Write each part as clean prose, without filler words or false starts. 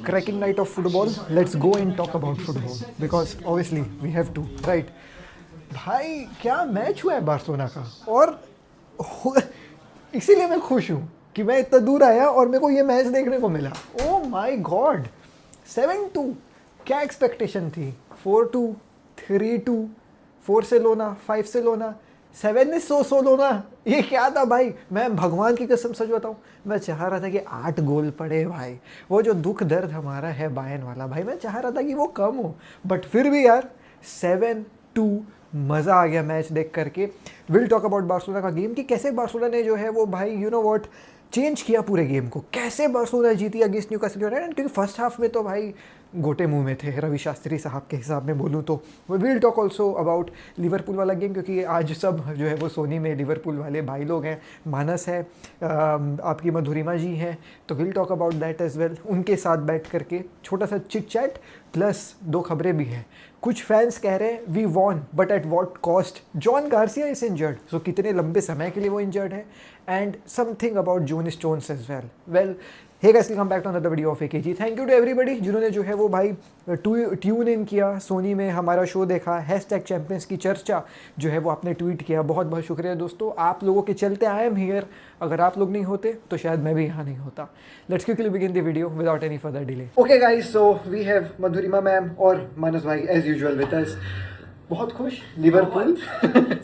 cracking night of football. Let's go and talk about football because obviously we have to, right? भाई क्या match हुआ है Barcelona का, और इसीलिए मैं खुश हूँ कि मैं इतना दूर आया और मेरे को ये मैच देखने को मिला. Oh my God, 7-2. क्या एक्सपेक्टेशन थी? 4-2, 3-2, 4 से लोना, 5 से लोना, 7 सो लोना. ये क्या था भाई? मैं भगवान की कसम सच बताऊँ, मैं चाह रहा था कि 8 गोल पड़े भाई. वो जो दुख दर्द हमारा है बायन वाला, भाई मैं चाह रहा था कि वो कम हो, बट फिर भी यार 7-2 मज़ा आ गया मैच देख करके. विल टॉक अबाउट बार्सिलोना का गेम कि कैसे बार्सिलोना ने जो है वो भाई यू नो व्हाट चेंज किया पूरे गेम को, कैसे बार्सिलोना जीती अगेंस्ट न्यूकासल यूनाइटेड. क्योंकि फर्स्ट हाफ में तो भाई गोटे मुंह में थे रवि शास्त्री साहब के हिसाब में बोलूँ तो. Will talk also about Liverpool वाला गेम, क्योंकि आज सब जो है वो सोनी में लिवरपूल वाले भाई लोग हैं. मानस है, आपकी मधुरिमा जी हैं, तो will talk about that as well. उनके साथ बैठ करके छोटा सा चिट चैट प्लस 2 खबरें भी हैं. कुछ फैंस कह रहे हैं we won but at what cost. John Garcia is injured, so कितने लंबे समय के लिए वो इंजर्ड है, and something about John Stones as well. Well hey guys, welcome back to another video of AKG. Thank you to everybody जिन्होंने जो है वो भाई ट्यून इन किया, सोनी में हमारा शो देखा, #चैंपियंस की चर्चा जो है वो आपने ट्वीट किया. बहुत बहुत शुक्रिया दोस्तों, आप लोगों के चलते आई एम हियर. अगर आप लोग नहीं होते तो शायद मैं भी यहाँ नहीं होता. Let's quickly begin the video without any further delay. Okay guys, so we have Madhurima ma'am और मानस भाई एज यूजुअल विद अस. बहुत खुश. लिवरपूल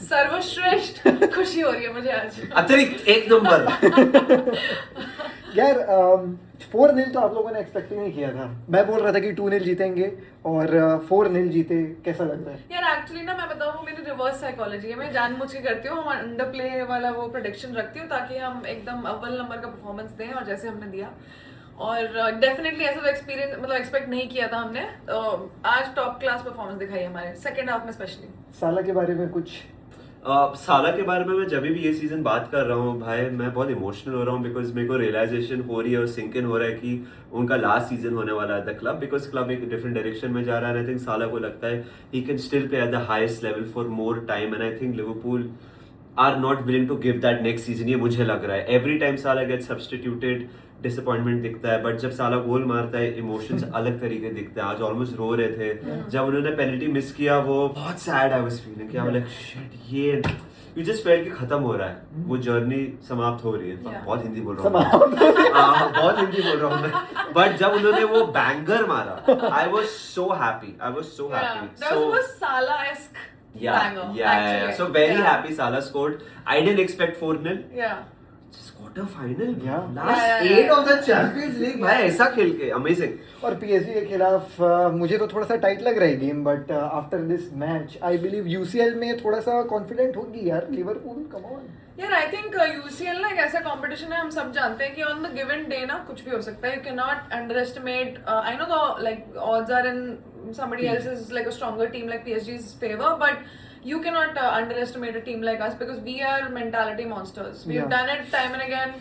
सर्वश्रेष्ठ खुशी हो रही है मुझे आज. अतिरिक्त 1 नंबर. यार 4-0 तो आप लोगों ने एक्सपेक्ट ही नहीं किया था. मैं बोल रहा था कि 2-0 जीतेंगे और 4-0 जीते. कैसा लग रहा है? यार एक्चुअली ना मैं बताऊँ, वो मेरी रिवर्स साइकोलॉजी है. मैं जानबूझ के करती हूँ, हम अंडर प्ले वाला वो प्रेडिक्शन रखती हूँ ताकि हम एकदम अव्वल नंबर का परफॉर्मेंस दें, और जैसे हमने दिया. और डेफिनेटली ऐसा तो एक्सपीरियंस मतलब एक्सपेक्ट नहीं किया था हमने. आज टॉप क्लास परफॉर्मेंस दिखाई हमारे सेकंड हाफ में स्पेशली. साला के बारे में कुछ? साला के बारे में मैं जब भी ये सीजन बात कर रहा हूँ भाई, मैं बहुत इमोशनल हो रहा हूँ बिकॉज मेरे को रियलाइजेशन हो रही है और सिंक इन हो रहा है कि उनका लास्ट सीजन होने वाला है द क्लब, बिकॉज क्लब एक डिफरेंट डायरेक्शन में जा रहा है. आई थिंक साला को लगता है he can still play at the highest level for more time, and I think Liverpool are not willing to give that next season. ये मुझे लग रहा है every time Salah get substituted disappointment दिखता है, बट जब साला गोल मारता है इमोशंस अलग तरीके दिखते हैं. आज ऑलमोस्ट रो रहे थे जब उन्होंने पेनल्टी मिस किया. वो बहुत सैड आई वाज फीलिंग कि लाइक शिट, ये यू जस्ट फेल्ट कि खत्म हो रहा है, वो जर्नी समाप्त हो रही है. बहुत हिंदी बोल रहा हूँ बहुत हिंदी बोल रहा हूँ मैं. बट जब उन्होंने वो बैंगर मारा, I was so happy. That was Salah-esque banger, actually. So very happy Salah scored. I didn't expect 4-0. Yeah. Just quarter final. Yeah. Last 8 of the Champions League. भाई ऐसा खेल के अमेजिंग. और पीएसजी के खिलाफ मुझे तो थोड़ा सा टाइट लग रहा है game, but after this match I believe UCL में थोड़ा सा कॉन्फिडेंट होगी यार लिवरपूल. कम ऑन यार, आई थिंक यूसीएल ना एक ऐसा कंपटीशन है, हम सब जानते हैं कि ऑन द गिवन डे ना कुछ भी हो सकता है. You can not underestimate. I know the like odds are in somebody else's like a stronger team like PSG's favor, but you cannot underestimate a team like us because we are mentality monsters. We've done it time and again,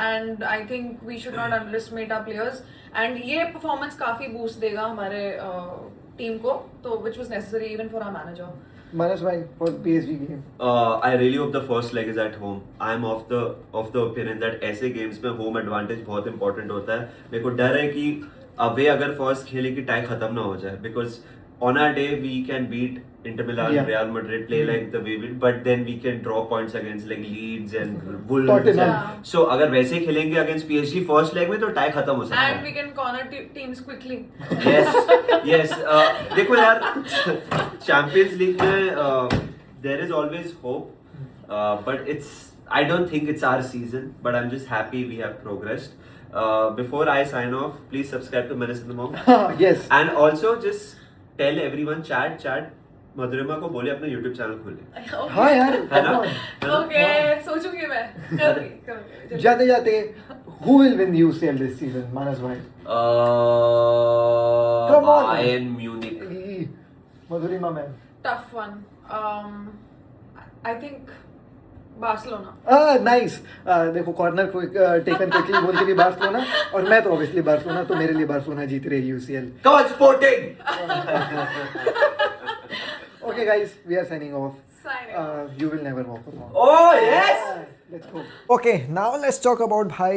and I think we should not underestimate our players. And ये performance काफी boost देगा हमारे team को, तो which was necessary even for our manager. Manas bhai, for PSG game. I really hope the first leg is at home. I am of the opinion that ऐसे games में home advantage बहुत important होता है. मेरे को डर है कि अवे अगर फर्स्ट खेले की टाई खत्म ना हो जाए, because on our day we can beat Inter Milan, Real Madrid, play like the way we, but then we can draw points against like Leeds and Wolves. So अगर वैसे खेलेंगे अगेंस्ट पीएसजी फर्स्ट लेग में तो tie खत्म हो सकता है. And we can corner teams quickly. Yes देखो यार, चैंपियंस लीग में there is always hope, but it's I don't think it's our season, but I am just happy we have progressed. Before I sign off, please subscribe to Menace in the Monk. Yes. And also just tell everyone, chat मधुरिमा को बोले अपना YouTube channel खोले. हाँ यार, है ना? Okay, सोचूंगी मैं. करूंगी. जाते who will win the UCL this season, Manas bhai? Come on. Bayern Munich. Madhurima man. Tough one. I think Barcelona. Nice. देखो कॉर्नर टेकन क्विकली बोल के भी बार्सिलोना, और मैं तो ऑब्वियसली बार्सिलोना, तो मेरे लिए बार्सिलोना जीत रही UCL. Come on, Sporting. Okay guys, we are signing off. Signing off. You will never walk alone. Oh yes. Let's go. Okay, now let's talk about bhai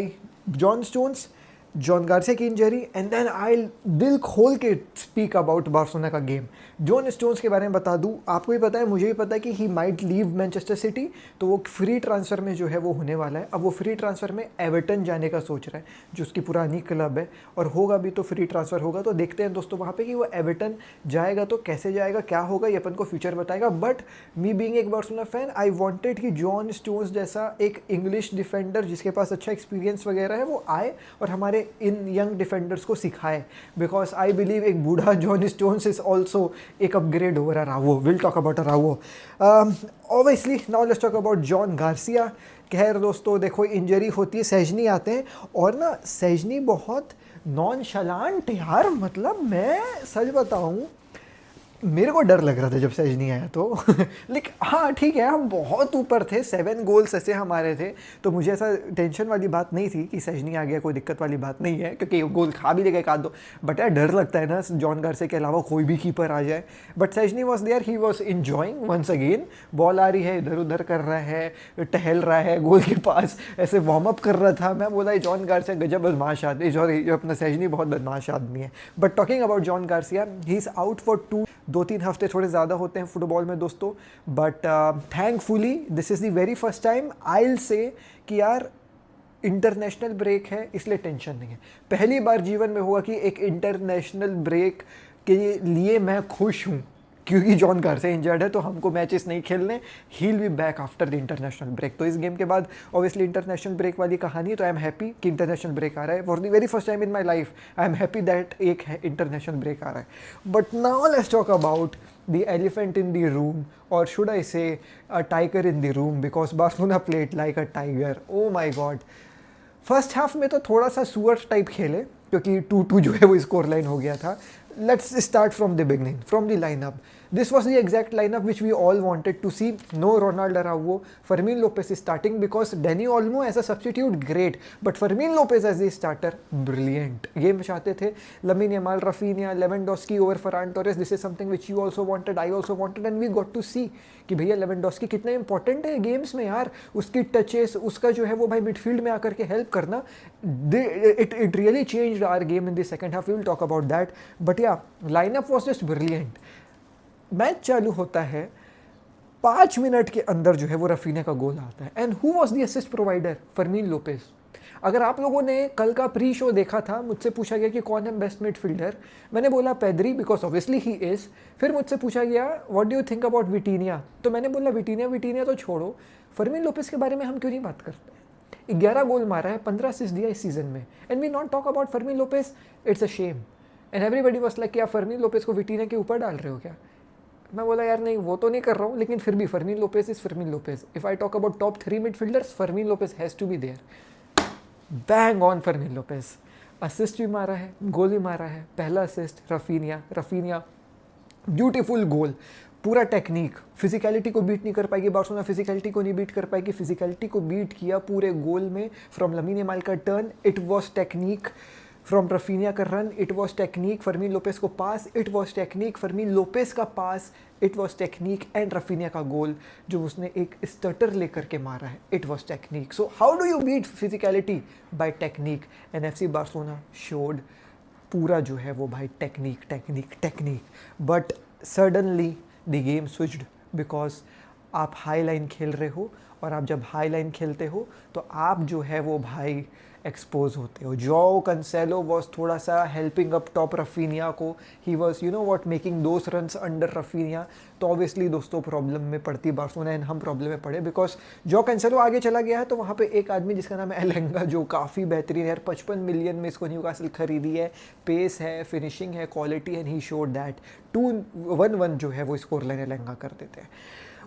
John Stones. John Garcia की injury, and then I दिल खोल के speak about Barcelona का game. John stones के बारे में बता दूं, आपको भी पता है, मुझे भी पता है कि he might leave Manchester city, तो वो फ्री ट्रांसफ़र में जो है वो होने वाला है। अब वो फ्री ट्रांसफ़र में एवर्टन जाने का सोच रहा है, जो उसकी पुरानी क्लब है, और होगा भी तो फ्री ट्रांसफ़र होगा। तो देखते हैं दोस्तों वहाँ पे कि वो एवर्टन जाएगा तो कैसे जाएगा, क्या होगा, ये अपन को फ्यूचर बताएगा। बट मी बीइंग एक बार्सिलोना फैन, आई वांटेड कि जॉन स्टोन्स जैसा एक इंग्लिश डिफेंडर जिसके पास अच्छा एक्सपीरियंस वगैरह है वो आए और हमारे इन यंग डिफेंडर्स को सिखाए, बिकॉज आई बिलीव एक बूढ़ा जॉन स्टोन्स इज ऑल्सो एक upgrade over Araujo. Will talk about Araujo obviously. Now let's talk about John Garcia. खैर दोस्तों देखो, इंजरी होती है, सेजनी आते हैं, और ना सेजनी बहुत नॉनशलांट यार, मतलब मैं सच बताऊँ मेरे को डर लग रहा था जब सेजनी आया तो लेकिन हाँ ठीक है, हम बहुत ऊपर थे, 7 गोल्स ऐसे हमारे थे, तो मुझे ऐसा टेंशन वाली बात नहीं थी कि सेजनी आ गया, कोई दिक्कत वाली बात नहीं है, क्योंकि गोल खा भी देगा एक आध दो। बट यार डर लगता है ना, जॉन गार्सिया के अलावा कोई भी कीपर आ जाए। But Szczesny was there, he was enjoying once again. Ball आ रही है, इधर उधर कर रहा है, टहल रहा है गोल के पास, ऐसे वार्म अप कर रहा था। मैं बोला जॉन गार्सिया गजब बदमाश आदमी, जो अपना सेजनी बहुत बदमाश आदमी है। But talking about John Garcia, he is out for 2-3 हफ्ते थोड़े ज़्यादा होते हैं फुटबॉल में दोस्तों। But thankfully this is the very first time I will say कि यार इंटरनेशनल ब्रेक है इसलिए टेंशन नहीं है। पहली बार जीवन में हुआ कि एक इंटरनेशनल ब्रेक के लिए मैं खुश हूँ, क्योंकि जॉन गार्सिया इंजर्ड है तो हमको मैचेस नहीं खेलने। He will be back after the international break. तो इस गेम के बाद ऑब्वियसली इंटरनेशनल ब्रेक वाली कहानी है, तो आई एम हैप्पी कि इंटरनेशनल ब्रेक आ रहा है। For the very first time in my life I am happy that एक इंटरनेशनल ब्रेक आ रहा है। But now let's talk about the elephant in the room, or should I say a tiger in the room, because Barcelona played like a tiger. Oh my god, first half में तो थोड़ा सा सुअर type खेले, क्योंकि 2-2 जो है वो स्कोर लाइन हो गया था। Let's start from the beginning, from the lineup. This was the exact lineup which we all wanted to see. No Ronald Araujo, Fermin Lopez is starting because Dani Olmo as a substitute, great. But Fermin Lopez as the starter, brilliant. Game चाहते थे Lamine Yamal, Rafinha, Lewandowski over Ferran Torres. This is something which you also wanted, I also wanted, and we got to see कि भैया Lewandowski कितना important है games में यार। उसकी touches, उसका जो है वो भाई मिडफील्ड में आकर के हेल्प करना, it really changed our game in the second half. We will talk about that. But yeah lineup was just brilliant. Match चालू होता है, 5 मिनट के अंदर जो है वो रफीना का गोल आता है, and who was the assist provider? फर्मीन Lopez. अगर आप लोगों ने कल का प्री शो देखा था, मुझसे पूछा गया कि कौन है बेस्ट मिडफील्डर, मैंने बोला Pedri, because obviously he is. फिर मुझसे पूछा गया what do you think about विटीनिया, तो मैंने बोला विटीनिया तो छोड़ो, फर्मीन लोपेज के बारे में हम क्यों नहीं बात करते। 11 गोल मारा है, 15 असिस्ट दिया इस सीजन में, and we not talk about Fermin Lopez. It's a shame. And everybody was like क्या फर्मीन लोपेज को विटीनिया के ऊपर डाल रहे हो क्या? मैं बोला यार नहीं, वो तो नहीं कर रहा हूँ, लेकिन फिर भी Fermin Lopez is Fermin Lopez. If I talk about top 3 midfielders, Fermin Lopez has to be there. Bang on Fermin Lopez, assist भी मारा है, गोल भी मारा है। पहला असिस्ट रफीनिया ब्यूटीफुल गोल, पूरा टेक्निक। फिजिकलिटी को बीट नहीं कर पाएगी बार्सिलोना, फिजिकलिटी को नहीं बीट कर पाएगी, फिजिकलिटी को बीट किया पूरे गोल में। फ्रॉम लमीन यमाल का turn, it was technique. From Raphinha का run, it was technique. Fermin Lopez को pass, it was technique. Fermin Lopez का pass, it was technique. And Raphinha का गोल जो उसने एक स्टटर लेकर के मारा है, it was technique. So how do you beat physicality? By technique. And FC Barcelona showed पूरा जो है वो भाई technique. But suddenly the game switched, because आप हाई लाइन खेल रहे हो, और आप जब हाई लाइन खेलते हो तो आप जो है वो भाई एक्सपोज होते हो। जोआओ कैंसेलो वॉज थोड़ा सा हेल्पिंग अप टॉप रफीनिया को, he was you know what making those runs under Raphinha. तो ऑब्वियसली दोस्तों प्रॉब्लम में पड़ती बार्सिलोना, एंड हम प्रॉब्लम में पड़े बिकॉज जो कैंसेलो आगे चला गया है, तो वहाँ पे एक आदमी जिसका नाम है एलेंगा, जो काफ़ी बेहतरीन है यार। 55 मिलियन में इसको न्यूकासल खरीदी है, पेस है, फिनिशिंग है, quality, and he showed that. 2-1 जो है वो स्कोर लाइन एलेंगा कर देते हैं।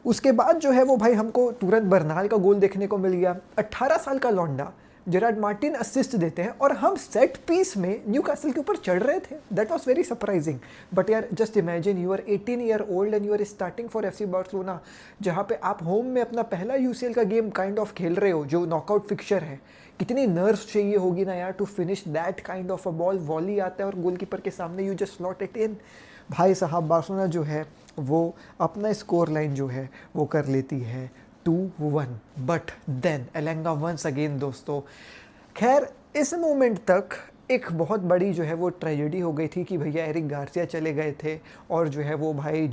उसके बाद जो है वो भाई हमको तुरंत बर्नाल का गोल देखने को मिल गया। 18 साल का लौंडा जेरार्ड मार्टिन असिस्ट देते हैं, और हम सेट पीस में न्यूकासल के ऊपर चढ़ रहे थे। That was very surprising. But यार just imagine you are 18 year old and you are starting for FC Barcelona, जहाँ पे आप होम में अपना पहला यूसीएल का गेम काइंड ऑफ खेल रहे हो, जो नॉकआउट फिक्चर है। कितनी नर्व्स चाहिए होगी ना यार to finish that kind of a ball. Volley आता है और गोलकीपर के सामने you just slot it in. भाई साहब बार्सिलोना जो है वो अपना स्कोर लाइन जो है वो कर लेती है 2-1। बट देन एलेंगा वंस अगेन दोस्तों। खैर इस मोमेंट तक एक बहुत बड़ी जो है वो ट्रेजेडी हो गई थी कि भैया एरिक गार्सिया चले गए थे और जो है वो भाई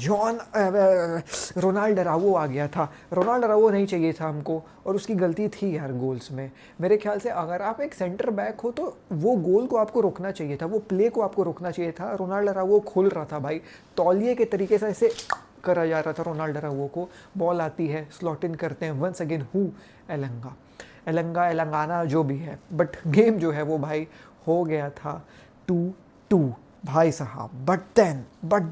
रोनाल्ड अराउओ आ गया था। रोनाल्ड अराउओ नहीं चाहिए था हमको और उसकी गलती थी यार गोल्स में। मेरे ख्याल से अगर आप एक सेंटर बैक हो तो वो गोल को आपको रोकना चाहिए था, वो प्ले को आपको रोकना चाहिए था। रोनाल्ड अराउओ खोल रहा था भाई, तौलिए के तरीके से ऐसे करा जा रहा था रोनाल्ड अराउओ को। बॉल आती है, स्लॉट इन करते हैं, वंस अगेन एलंगाना जो भी है, बट गेम जो है वो भाई हो गया था 2-2 भाई साहब। But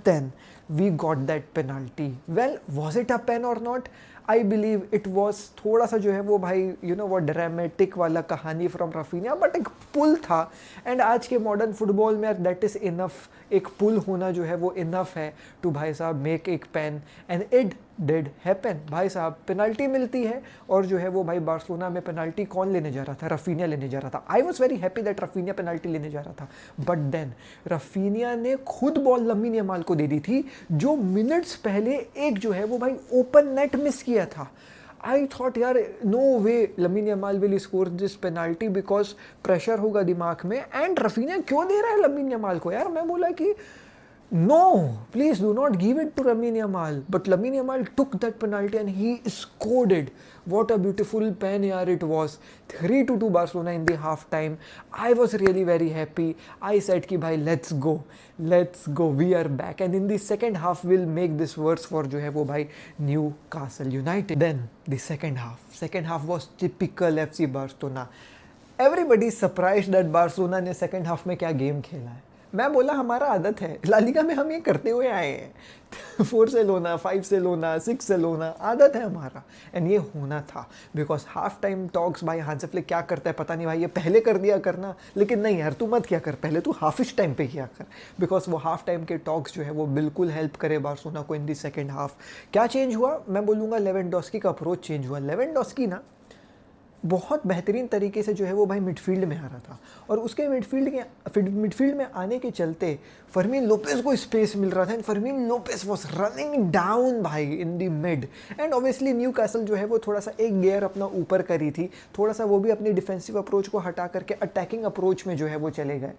then we got that penalty. Well, was it a pen or not? I believe it was थोड़ा सा जो है वो भाई वो ड्रामेटिक वाला कहानी फ्रॉम राफिनिया, बट एक पुल था। एंड आज के मॉडर्न फुटबॉल में दैट इज़ इनफ, एक पुल होना जो है वो इनफ है टू भाई साहब मेक एक pen, and it did happen. भाई साहब पेनल्टी मिलती है और जो है वो भाई बार्सिलोना में पेनल्टी कौन लेने जा रहा था? राफिनिया लेने जा रहा था। I was very happy that Raphinha penalty लेने जा रहा था, बट देन राफिनिया ने खुद बॉल लमीन यमाल को दे दी थी, जो मिनट्स पहले एक जो है वो भाई ओपन नेट मिस किया था। आई थॉट यार no way Lamine Yamal will score this penalty because pressure होगा दिमाग में, एंड राफिनिया क्यों दे रहा है लमीन यमाल को? यार मैं बोला कि no, please do not give it to Lamine Yamal. But Lamine Yamal took that penalty and he scored it. What a beautiful pen yaar it was. 3-2 Barcelona in the half time. I was really very happy. I said ki bhai let's go, we are back. And in the second half we'll make this worse for jo hai wo bhai Newcastle United. Then the second half was typical FC Barcelona. Everybody is surprised that Barcelona ने second half में क्या game खेला है। मैं बोला हमारा आदत है, ला लीगा में हम ये करते हुए आए हैं 4 से लोना, 5 से लोना, 6 से लोना, आदत है हमारा। एंड ये होना था बिकॉज हाफ टाइम टॉक्स भाई हांसी फ्लिक क्या करता है पता नहीं भाई, ये पहले कर दिया करना, लेकिन नहीं यार तू मत क्या कर, पहले तू हाफिश टाइम पे किया कर, बिकॉज वो हाफ टाइम के टॉक्स जो है वो बिल्कुल हेल्प करे बार्सिलोना को इन दी सेकेंड हाफ। क्या चेंज हुआ? मैं बोलूँगा लेवेंडोस्की का अप्रोच चेंज हुआ। लेवेंडोस्की ना बहुत बेहतरीन तरीके से जो है वो भाई मिडफील्ड में आ रहा था, और उसके मिडफील्ड में आने के चलते फर्मीन लोपेस को स्पेस मिल रहा था, and Fermin Lopez was running down भाई in the mid. And obviously Newcastle जो है वो थोड़ा सा एक गियर अपना ऊपर करी थी, थोड़ा सा वो भी अपनी डिफेंसिव अप्रोच को हटा करके अटैकिंग अप्रोच में जो है वो चले गए,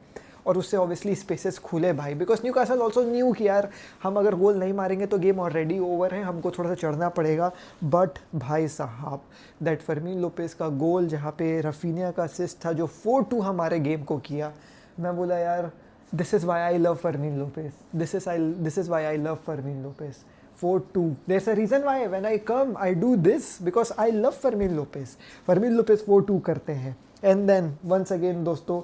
और उससे ऑब्वियसली स्पेसेस खुले भाई, बिकॉज न्यूकासल ऑल्सो न्यू कि यार हम अगर गोल नहीं मारेंगे तो गेम ऑलरेडी ओवर है, हमको थोड़ा सा चढ़ना पड़ेगा। बट भाई साहब दैट फर्मीन लोपेस का गोल जहाँ पे राफिनिया का असिस्ट था जो 4-2 हमारे गेम को किया, मैं बोला यार this is why I love Fermin Lopez, this is why I love Fermin Lopez. 4-2, there's a reason why when I come I do this because I love Fermin Lopez 4-2 करते हैं। एंड देन वंस अगेन दोस्तों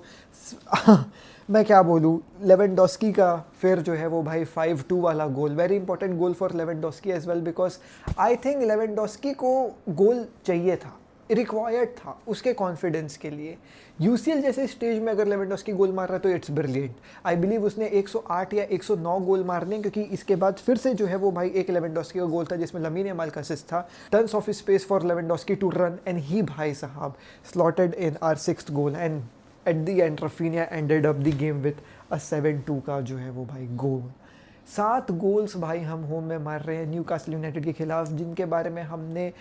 मैं क्या बोलूँ, Lewandowski का फिर जो है वो भाई 5-2 वाला goal, very important goal for Lewandowski as well, because I think Lewandowski को गोल चाहिए था, रिक्वायर्ड था उसके कॉन्फिडेंस के लिए। यूसीएल जैसे स्टेज में अगर लेवेंडोस्की गोल मार रहा है तो इट्स ब्रिलियंट। आई बिलीव उसने 108 या 109 गोल मारने, क्योंकि इसके बाद फिर से जो है वो भाई एक लेवेंडोस्की का गोल था जिसमें लमीन यमाल का असिस्ट था, tons of space for Lewandowski to run, and he भाई साहब slotted in our 6th goal, and at the end Raphinha ended up the game with a 7-2 का जो है वो भाई गोल। 7 गोल्स भाई हम होम में मार रहे हैं न्यूकासल यूनाइटेड के खिलाफ, जिनके बारे में हमने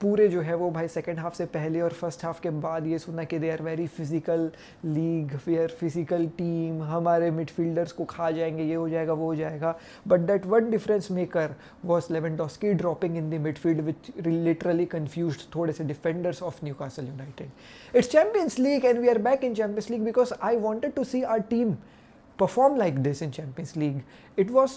पूरे जो है वो भाई सेकेंड हाफ से पहले और फर्स्ट हाफ के बाद ये सुना कि they are very physical league, where physical team, हमारे मिडफील्डर्स को खा जाएंगे, ये हो जाएगा वो हो जाएगा। But that one difference maker was Lewandowski dropping in the midfield which literally confused थोड़े से defenders of Newcastle United. It's Champions League and we are back in Champions League because I wanted to see our team perform like this in Champions League. It was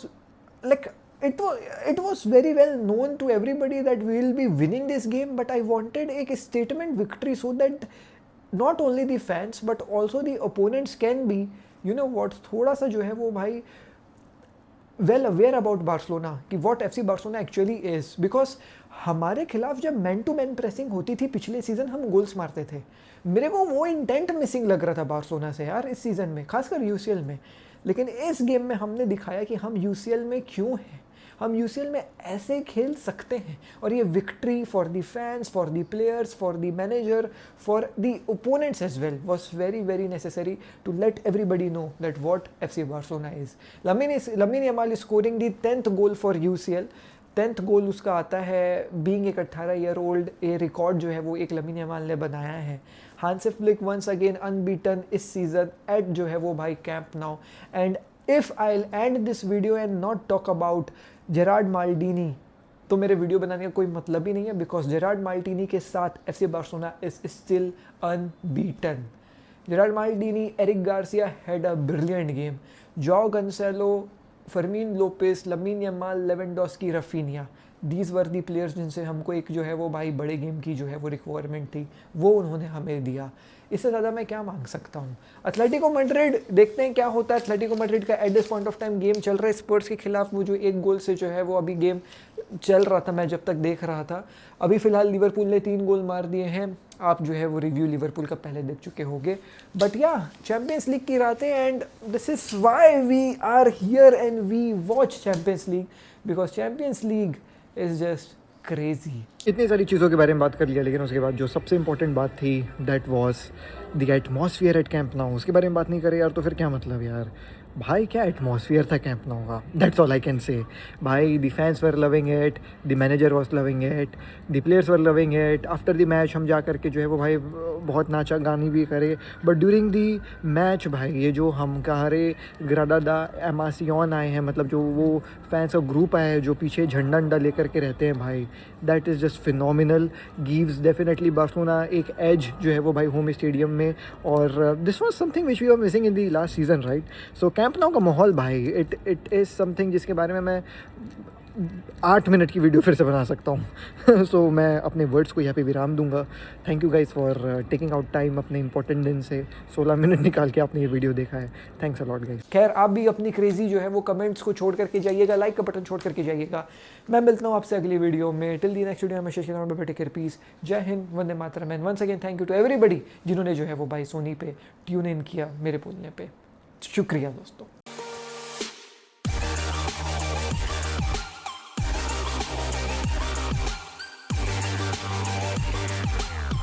like it was very well known to everybody that we will be winning this game, but I wanted a statement victory so that not only the fans but also the opponents can be, you know what, थोड़ा सा जो है वो भाई well aware about Barcelona कि what FC Barcelona actually is, because हमारे खिलाफ जब मैन टू मैन प्रेसिंग होती थी पिछले सीज़न हम गोल्स मारते थे। मेरे को वो इंटेंट मिसिंग लग रहा था बार्सिलोना से यार इस सीज़न में, खासकर यूसीएल में। लेकिन इस गेम में हमने दिखाया कि हम यूसीएल में क्यों हैं, हम यूसीएल में ऐसे खेल सकते हैं, और ये victory for the fans, for the players, for the manager, for the opponents as well was very very necessary to let everybody know that what FC Barcelona is. Lamine Yamal scoring the 10th goal for UCL. 10th goal उसका आता है being एक 18 year old, ये record जो है वो एक lamin Yamal ने बनाया है। Hansi Flick once again unbeaten इस season at जो है वो भाई Camp Nou. And if I'll end this video and not talk about Gerard Maldini, तो मेरे वीडियो बनाने का कोई मतलब ही नहीं है, बिकॉज जेरार्ड माल्टिनी के साथ FC Barcelona is still unbeaten. Gerard Maldini, Eric Garcia had a brilliant game. Joao Cancelo, Fermin Lopez, Lamine Yamal, Lewandowski, Raphinha, these were the players जिनसे हमको एक जो है वो भाई बड़े गेम की जो है वो रिक्वायरमेंट थी, वो उन्होंने हमें दिया. इससे ज़्यादा मैं क्या मांग सकता हूँ. एथलेटिको मैड्रिड, देखते हैं क्या होता है. एथलेटिको मैड्रिड का at this point of time game चल रहा है स्पर्स के खिलाफ. वो जो 1 गोल से जो है वो अभी गेम चल रहा था, मैं जब तक देख रहा था. अभी फ़िलहाल लिवरपूल ने 3 गोल मार दिए हैं. आप जो है वो रिव्यू लिवरपूल का पहले देख चुके होंगे. बट या, चैम्पियंस लीग की रातें, and this is why we are here and we watch Champions League, because Champions League is just crazy. इतनी सारी चीज़ों के बारे में बात कर लिया, लेकिन उसके बाद जो सबसे इंपॉर्टेंट बात थी, that was the atmosphere at Camp Nou. उसके बारे में बात नहीं करे यार तो फिर क्या मतलब यार. भाई क्या एटमॉस्फियर था कैंप नाउ का, that's all I can say. भाई the fans were loving it, the manager was loving it, the players were loving it. After the match हम जा करके जो है वो भाई बहुत नाचा गानी भी करे, बट ड्यूरिंग द मैच भाई ये जो हम कहारे ग्राडा दा एमासियन आए हैं, मतलब जो वो फैंस का ग्रुप आया है जो पीछे झंडा अंडा लेकर के रहते हैं भाई, that is just phenomenal. Gives definitely Barcelona एक एज जो है वो भाई होम स्टेडियम में. और this was something which we are missing in the last season, right. So Camp Nou का माहौल भाई, इट इज़ समथिंग जिसके बारे में मैं 8 मिनट की वीडियो फिर से बना सकता हूँ. सो मैं अपने वर्ड्स को यहाँ पे विराम दूंगा. Thank you guys for taking out time अपने इंपॉर्टेंट दिन से 16 मिनट निकाल के आपने ये वीडियो देखा है. Thanks a lot guys. खैर, आप भी अपनी क्रेजी जो है वो कमेंट्स को छोड़ करके जाइएगा, लाइक का बटन छोड़ करके जाइएगा. मैं मिलता हूँ आपसे अगली वीडियो में. टिल दी नेक्स्ट वीडियो में शेयर बेटे केयर पीस. जय हिंद, वंदे मातरम. And once again thank you to everybody जिन्होंने जो है वो भाई सोनी पे ट्यून इन किया मेरे बोलने पे. शुक्रिया दोस्तों.